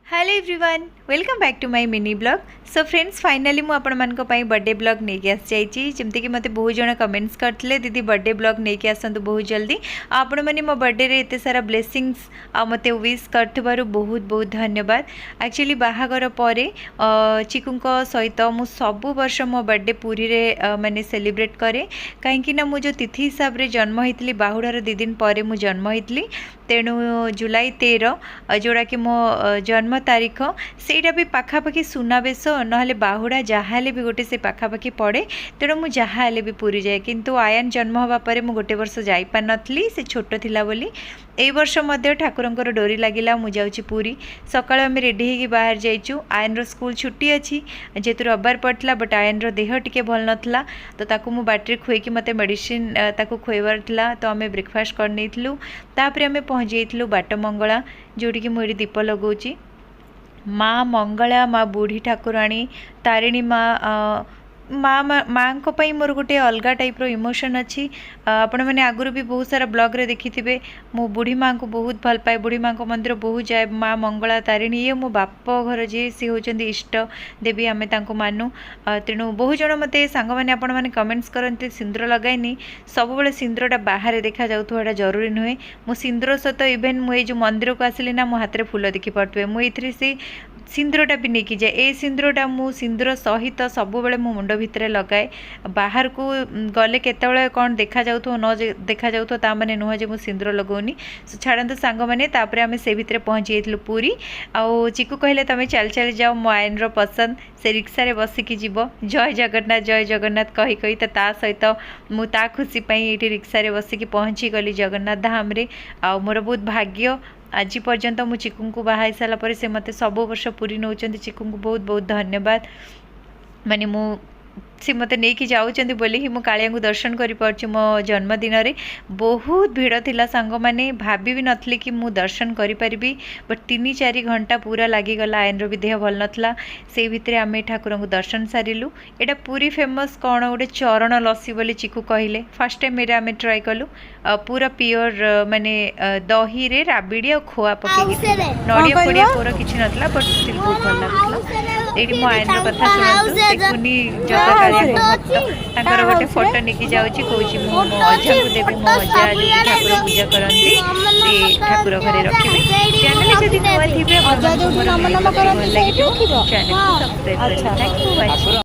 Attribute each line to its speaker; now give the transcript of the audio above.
Speaker 1: Hello everyone welcome back to my mini blog. So friends finally मु आपण मान birthday blog नहीं आसी जमती कि मत बहुत जन कमेंट्स करते दीदी बर्थडे ब्लॉग नहीं आसतु बहुत जल्दी। आपण मैंने मो बर्थडे रे एते सारा ब्लेसिंग्स आ मते विश करथिबारु बहुत बहुत धन्यवाद। एक्चुअली बाहागर परे चिकू सहित मु सब वर्ष मो बर्थडे पूरी रे माने सेलिब्रेट करे कहीं मु जो तिथि हिसाब रे जन्म होइतली बाहुडार 2 दिन परे मु जन्म होइतली। तेणु जुलाई 13 जोड़ा कि मो जन्म तारीख सेटा भी पाखापाखि सुनाबेश नहले बाहुड़ा जहाँ भी गोटे से पाखापाखि पड़े। तेणु मुझे जहाँ भी पूरी जाए किंतु आयन जन्म हवा पर मु गोटे वर्ष जाई पार नथली से छोट थिला बोली। ए वर्ष मध्य ठाकुरंकर डोरी लगिला मु जाउची पूरी। सकाळ आम रेडी होगी बाहर जाइचु। आयन रो स्कूल छुट्टी अच्छी जेतु रविवार पड़ता बट आयन रो देह टिके भल नथला तो ताकू मु बाटरी खुएकी मते मेडिसिन ताकू खुएबार थिला तो आम ब्रेकफास्ट कर नेइथलु। तापरे आम पहुँच जाइथलु बाटमंगला जोड़ी कि मुझे दीप लगौची। माँ मंगला माँ बुढ़ी ठाकुराणी तारिणी माँ माँ को पई मोर गोटे अलग टाइप रो इमोशन अच्छी। आपण मैंने आगुरी भी बहुत सारा ब्लॉग रे देखी थे मो बुढ़ी माँ को बहुत भल पाए बुढ़ी माँ को मंदिर बहुत जाए। माँ मंगला तारिणी ये मो बाप घर जी सी होचंदी इष्ट देवी आमे तांको मानु। तेणु बहुत जन मते सांग माने आपण माने कमेंट्स करते सिंदूर लगाइनी सब बेले सिंदूरटा बाहर देखा जाउथुवाटा जरूरी नुहे। मो सिंदूर सहित इवेन मु जो मंदिर को आसिली ना मो हाथ रे फूल देखी पार्थे मुझे से सिंदूरटा भी नहीं जाए। ए सिंदूरटा मु सिंदूर सहित सब बेले मो मुंड भितर लगाए। बाहर को गले केतबेले कौन देखा जाउथो न देखा जाउथो ता माने नुह जे मु सिंदूर लगौनी। छाड़ंतु सांग माने तापरे आमे से भितर पहुँची जाइथलु पूरी। आउ चिकू कहले तमे चल चल जाओ मो आयन रो पसंद से रिक्सा रे बसिकी जीव जय जगन्नाथ कही कही ता सहित मु ता खुशी पई एठी रिक्सा रे बसिकी पहुँची गली जगन्नाथ धाम रे। आ मोर बहुत भाग्य आज पर्यंत मु चिकू को बाहा सारा पर से मते सब वर्ष पूरी नौ। चिकू को बहुत बहुत धन्यवाद माने मु सी मत नहीं कि जाऊँच बोली ही कालिया को दर्शन कर पार्ची। मो जन्मदिन रे बहुत भीड़ थिला सांग माने भाभी भी नथली कि मु दर्शन करि परिबी बट 3-4 घंटा पूरा लागिगला। आयन रो भी देह भल नथला से भितर आम ठाकुर को दर्शन सारिलु। एटा पूरी फेमस कौन गोटे चरण लस्सी बोली चिकू कहले फर्स्ट टाइम मेरे आम ट्राए कलु। पूरा प्योर माने दही रे राबिड़ी और खोआ पके नड़िया पड़िया पोर किछि नथला बट स्टिल बहुत भल लागला। एठी मो आयन रो कथा सुनतु देखुनी जगह गोटे फोटो निकी जाऊँगी कौची मो अजा को देवी मो अजा ठाकुर पूजा करती ठाकुर घरे रखिए। चैनल जब नुआ थे चैनल को सब्सक्राइब करें। Thank you.